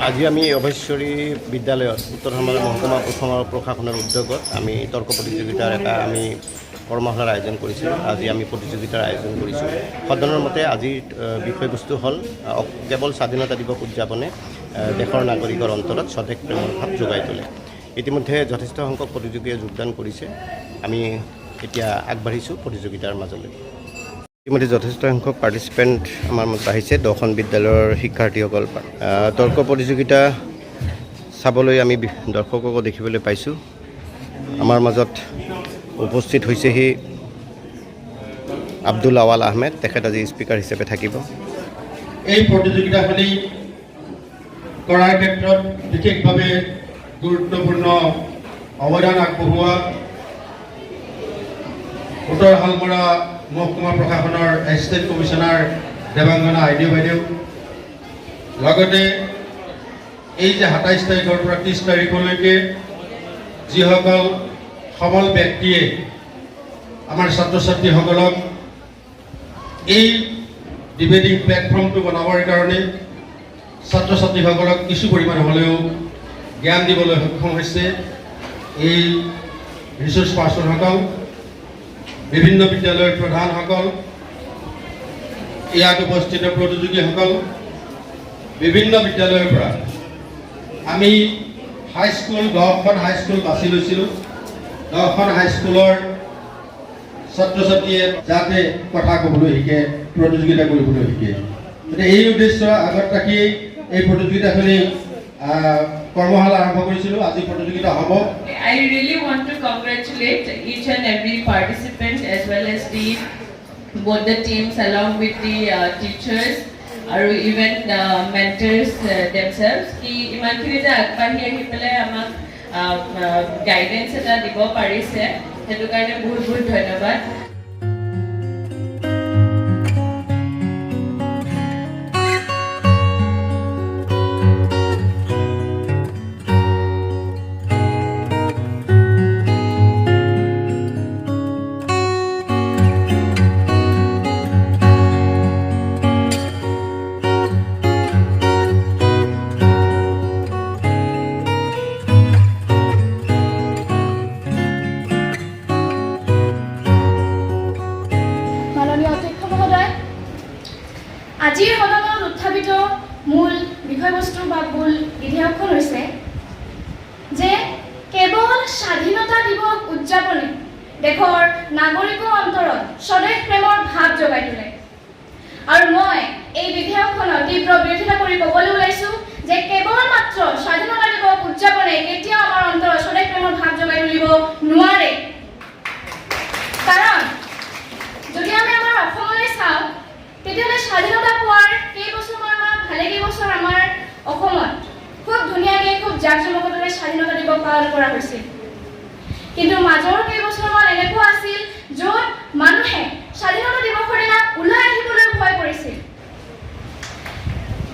আজি আমি অভ্যশ্বৰী বিদ্যালয়ত উত্তৰ চালমাৰা মহকুমা প্ৰথম প্ৰশাসনৰ উদ্যোগত আমি তৰ্ক প্ৰতিযোগিতাৰ এটা আমি কৰ্মশালাৰ আয়োজন কৰিছিলোঁ। আজি আমি প্ৰতিযোগিতাৰ আয়োজন কৰিছোঁ। সদনৰ মতে আজিৰ বিষয়বস্তু হ'ল কেৱল স্বাধীনতা দিৱস উদযাপনে দেশৰ নাগৰিকৰ অন্তৰত স্বদেশ প্ৰেমৰ ভাৱ যোগাই তোলে। ইতিমধ্যে যথেষ্ট সংখ্যক প্ৰতিযোগীয়ে যোগদান কৰিছে। আমি এতিয়া আগবাঢ়িছোঁ প্ৰতিযোগিতাৰ মাজলৈ। ইতিমধ্যে যথেষ্ট সংখ্যক পাৰ্টিচিপেণ্ট আমাৰ মাজত আহিছে। 10খন বিদ্যালয়ৰ শিক্ষাৰ্থীসকল তৰ্ক প্ৰতিযোগিতা চাবলৈ আমি দৰ্শককো দেখিবলৈ পাইছোঁ। আমাৰ মাজত উপস্থিত হৈছেহি আব্দুল আৱাল আহমেদ, তেখেত আজি স্পীকাৰ হিচাপে থাকিব। এই প্ৰতিযোগিতাখনি কৰাৰ ক্ষেত্ৰত বিশেষভাৱে গুৰুত্বপূৰ্ণ অৱদান আগবঢ়োৱা উত্তৰ শালমৰা মহকুমা প্ৰশাসনৰ এছিষ্টেণ্ট কমিশ্যনাৰ দেৱাংগনা আইডিঅ' বাইদেউ, লগতে এই যে 27 তাৰিখৰ পৰা 30 তাৰিখলৈকে যিসকল সবল ব্যক্তিয়ে আমাৰ ছাত্ৰ ছাত্ৰীসকলক এই ডিবেটিং প্লেটফৰ্মটো বনাবৰ কাৰণে ছাত্ৰ ছাত্ৰীসকলক কিছু পৰিমাণ হ'লেও জ্ঞান দিবলৈ সক্ষম হৈছে এই ৰিচোৰ্চ পাৰ্চনসকল, বিভিন্ন বিদ্যালয়ৰ প্ৰধানসকল, ইয়াত উপস্থিত প্ৰতিযোগীসকল, বিভিন্ন বিদ্যালয়ৰ পৰা আমি হাইস্কুল 10খন হাইস্কুল বাছি লৈছিলোঁ। 10খন হাইস্কুলৰ ছাত্ৰ ছাত্ৰীয়ে যাতে কথা ক'বলৈ শিকে, প্ৰতিযোগিতা কৰিবলৈ শিকে। গতিকে এই উদ্দেশ্য আগত ৰাখি এই প্ৰতিযোগিতাখনি কৰ্মশালা আৰম্ভ কৰিছিলোঁ। আজি প্ৰতিযোগিতা হ'ব। I really want to congratulate each and every participant as well as both the teams along with the teachers আৰু even mentors themselves কি ইমানখিনি যে আগবাঢ়ি আহি পেলাই আমাক গাইডেন্স এটা দিব পাৰিছে, সেইটো কাৰণে বহুত বহুত ধন্যবাদ। আজিৰ সদনত উত্থাপিত মূল বিষয়বস্তু বা মূল বিধেয়কখন হৈছে যে কেৱল স্বাধীনতা দিৱস উদযাপনে দেশৰ নাগৰিকৰ অন্তৰত স্বদেশ প্ৰেমৰ ভাৱ যোগাই তোলে। আৰু মই এই বিধেয়কখনৰ তীব্ৰ বিৰোধিতা কৰি ক'বলৈ ওলাইছোঁ যে কেৱল মাত্ৰ স্বাধীনতা দিৱস উদযাপনে কেতিয়াও আমাৰ অন্তৰত স্বদেশ প্ৰেমৰ ভাৱ যোগাই তুলিব নোৱাৰে। কাৰণ যদি আমি আমাৰ অসমলৈ চাওঁ, তেতিয়াহ'লে স্বাধীনতা পোৱাৰ কেইবছৰমান ভালেকেইবছৰ আমাৰ অসমত খুব ধুনীয়াকৈ খুব জাকজমকতাৰে স্বাধীনতা দিৱস পালন কৰা হৈছিল। কিন্তু মাজৰ কেইবছৰমান এনেকুৱা আছিল য'ত মানুহে স্বাধীনতা দিৱসৰ দিনা ওলাই আহিবলৈ ভয় কৰিছিল।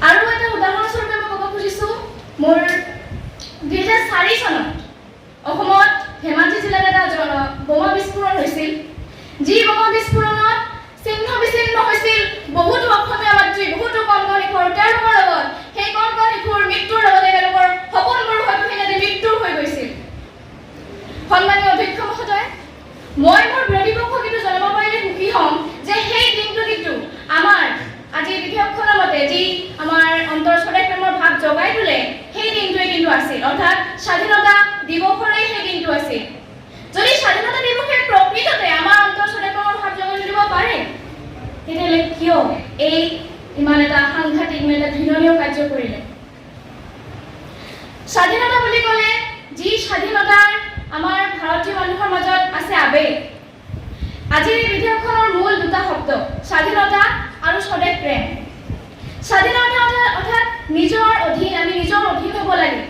আৰু এটা উদাহৰণস্বৰূপে মই ক'ব খুজিছোঁ, মোৰ 2004 চনত অসমত ধেমাজি জিলাত এটা বোমা বিস্ফোৰণ হৈছিল। যি বোমা বিস্ফোৰণত চিহ্ন বিচ্ছিন্ন হৈছিল বহুতো অসমীয়া মাতৃ, বহুতো কণ কণ শিশুৰ, তেওঁলোকৰ লগত সেই কণ কণ শিশুৰ মৃত্যুৰ লগতে তেওঁলোকৰ সপোনবোৰ হয়তো সেইদিনা মৃত্যুৰ হৈ গৈছিল। সন্মানীয় অধ্যক্ষ মহোদয়, মই মোৰ বিৰোধী পক্ষক কিন্তু জনাব পাৰিলে সুখী হ'ম যে সেই দিনটো কিন্তু আমাৰ আজি বিধেয়কখনৰ মতে যি আমাৰ অন্তৰ স্বদেশ প্ৰেমৰ ভাৱ যোগাই তোলে সেই দিনটোৱে কিন্তু আছিল, অৰ্থাৎ স্বাধীনতা দিৱসৰেই সেই দিনটো আছিল। যদি স্বাধীনতা দিৱসে প্ৰকৃততে আমাৰ অন্তৰ স্বদেশ প্ৰেমৰ ভাৱ যোগাই তুলিব পাৰে, তেতিয়াহ'লে কিয় এই ইমান এটা সাংঘাতিক এটা ঘৃণনীয় কাৰ্য কৰিলে? স্বাধীনতা বুলি ক'লে যি স্বাধীনতাৰ আমাৰ ভাৰতীয় মানুহৰ মাজত আছে আৱেগ, আজিৰ এই বিধেয়কখনৰ মূল দুটা শব্দ স্বাধীনতা আৰু স্বদেশ প্ৰেম। স্বাধীনতা অৰ্থাৎ নিজৰ অধীন, আমি নিজৰ অধীন হ'ব লাগে।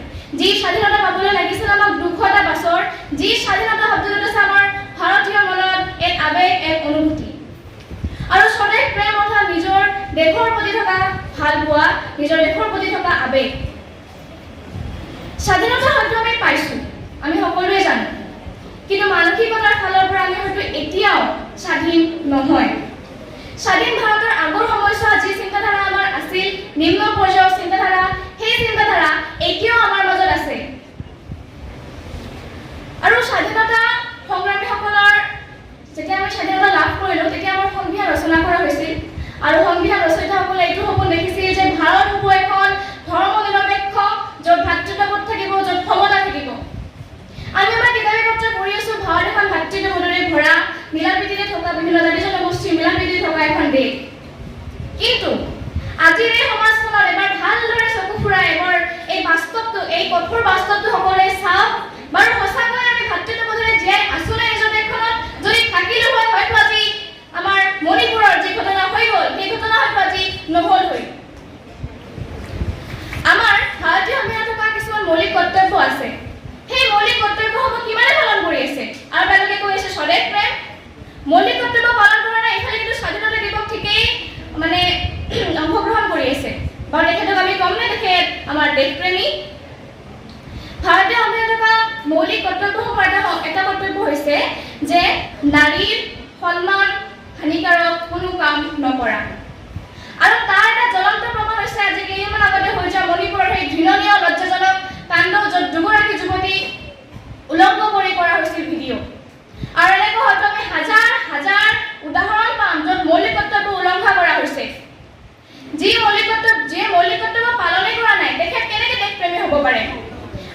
যি স্বাধীনতা পাবলৈ লাগিছিল আমাক 200টা বছৰ, যি স্বাধীনতা শব্দটোত আছে আমাৰ ভাৰতীয় মনত এক আৱেগ, এক অনুভূতি। আৰু স্বদেশ প্ৰেম অৰ্থাৎ নিজৰ দেশৰ প্ৰতি থকা ভাল পোৱা, নিজৰ দেশৰ প্ৰতি থকা আৱেগ। স্বাধীনতা হয়তো আমি পাইছোঁ, আমি সকলোৱে জানো, কিন্তু মানসিকতাৰ ফালৰ পৰা আমি হয়তো এতিয়াও স্বাধীন নহয়। স্বাধীন ভাৰতৰ আগৰ সময়ছোৱাত যি চিন্তাধাৰা আমাৰ আছিল, নিম্ন পৰ্যায়ৰ চিন্তাধাৰা, এতিয়াও আমাৰ মাজত আছে। আৰু স্বাধীনতা সংগ্ৰামীসকলৰ যেতিয়া আমি স্বাধীনতা লাভ কৰিলোঁ তেতিয়া আমাৰ সংবিধান ৰচনা কৰা হৈছিল আৰু সংবিধান ৰচয়িতাসকলে এইটো সপোন দেখিছিল যে ভাৰত হ'ব এখন ধৰ্ম নিৰপেক্ষ য'ত ভাতৃত্ববোধ থাকিব, য'ত সমতা থাকিব। আমি আমাৰ কিতাপে পত্ৰ পঢ়ি আছোঁ ভাৰত এখন ভাতৃত্ববোধেৰে ভৰা, মিলাপ্ৰীতিৰে থকা, বিভিন্ন জাতি জনগোষ্ঠীৰ মিলাপ্ৰীতিৰে থকা এখন দেশ। কিন্তু আজিৰ এই সমাজখনত এবাৰ ভালদৰে চকু ফুৰাই এবাৰ এই বাস্তৱটো, এই কঠোৰ বাস্তৱটো সকলোৱে চাওক। বাৰু সঁচাকৈ আমি ভাতৃত্ববোধেৰে জীয়াই আছোঁ নে নিজৰ দেশখনত? যদি থাকিলো হয় হয়তো আজি আমাৰ মণিপুৰৰ যি ঘটনা হৈ গ'ল সেই ঘটনা হয়তো আজি নহ'ল হয়। আমাৰ ভাৰতীয় সংবিধানত থকা কিছুমান মৌলিক কৰ্তব্য আছে। সেই মৌলিক কৰ্তব্যসমূহ কিমানে পালন কৰি আছে? আৰু তেওঁলোকে কৈ আছে স্বদেশ প্ৰেম। মৌলিক কৰ্তব্য পালন কৰা নাই, ইফালে কিন্তু স্বাধীনতা দিৱস ঠিকেই মানে অংশগ্ৰহণ কৰি আছে। বাৰু তেখেতক আমি কম নে তেখেত আমাৰ দেশপ্ৰেমী? ভাৰতীয় সংবিধানত থকা মৌলিক কৰ্তব্যসমূহৰ এটা কৰ্তব্য হৈছে যে নাৰীৰ সন্মান হানিকাৰক কোনো কাম নকৰা। আৰু তাৰ এটা জ্বলন্ত প্ৰমাণ হৈছে আজি কেইদিনমান আগতে হৈ যোৱা মণিপুৰৰ সেই ঘৃণনীয় লজ্জাজনক কাণ্ড, য'ত দুগৰাকী যুৱতী উলংঘ কৰি কৰা হৈছিল ভিডিঅ'। আৰু এনেকৈ হয়তো আমি হাজাৰ হাজাৰ উদাহৰণ পাম য'ত মৌলিক কৰ্তব্য উলংঘা কৰা হৈছে। যিয়ে মৌলিক কৰ্তব্য পালনে কৰা নাই তেখেত কেনেকৈ দেশপ্ৰেমী হ'ব পাৰে?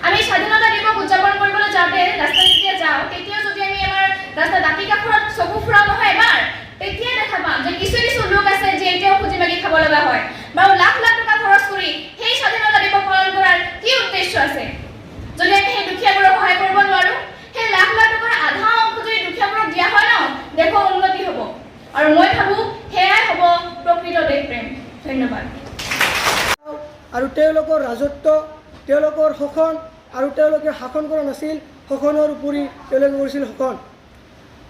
আমি স্বাধীনতা দিৱস উদযাপন কৰিবলৈ যাওঁতে ৰাস্তাত যেতিয়া যাওঁ তেতিয়াও যদি আমি আমাৰ ৰাস্তাৰ দাঁতি কাষৰত চকু ফুৰাও নহয় এবাৰ, তেতিয়াই দেখা পাম যে কিছু কিছু লোক আছে যি এতিয়াও খুজি মাগি খাব লগা হয়। বাৰু লাখ লাখ টকা খৰচ কৰি সেই স্বাধীনতা দিৱস পালন কৰাৰ কি উদ্দেশ্য আছে? যদি আমি সেই দুখীয়াবোৰক সহায় কৰিব নোৱাৰোঁ, সেই লাখ লাখ টকাৰ আধা অংশ যদি দুখীয়াবোৰক দিয়া হয় ন, দেশৰ উন্নতি হ'ব। আৰু মই ভাবোঁ সেয়াই হ'ব প্ৰকৃত দেশপ্ৰেম। ধন্যবাদ। আৰু তেওঁলোকৰ ৰাজত্ব, তেওঁলোকৰ শোষণ, আৰু তেওঁলোকে শাসন কৰা নাছিল, শোষণৰ উপৰি তেওঁলোকে কৰিছিল শোষণ।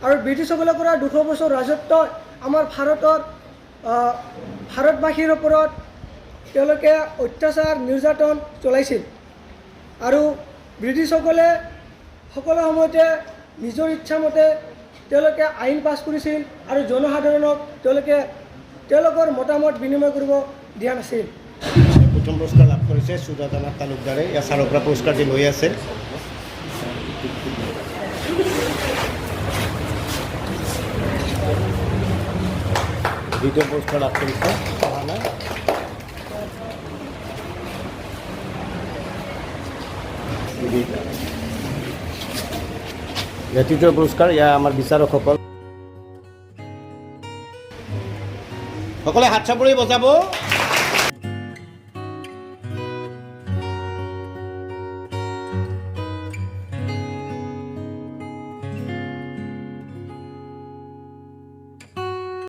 আৰু ব্ৰিটিছসকলে কৰা 200 বছৰ ৰাজত্ব আমাৰ ভাৰতবাসীৰ ওপৰত তেওঁলোকে অত্যাচাৰ নিৰ্যাতন চলাইছিল। আৰু ব্ৰিটিছসকলে সকলো সময়তে নিজৰ ইচ্ছামতে তেওঁলোকে আইন পাছ কৰিছিল আৰু জনসাধাৰণক তেওঁলোকে তেওঁলোকৰ মতামত বিনিময় কৰিব দিয়া নাছিল। প্ৰথম পুৰস্কাৰ লাভ কৰিছে সুজাতা তালুকদাৰে, ইয়াৰ ছাৰৰ পৰা পুৰস্কাৰটি লৈ আছে। দ্বিতীয় পুৰস্কাৰ লাভ কৰিছে সহানা। তৃতীয় পুৰস্কাৰ ইয়াৰ আমাৰ বিচাৰকসকল। সকলোৱে হাত চাপৰি বজাব।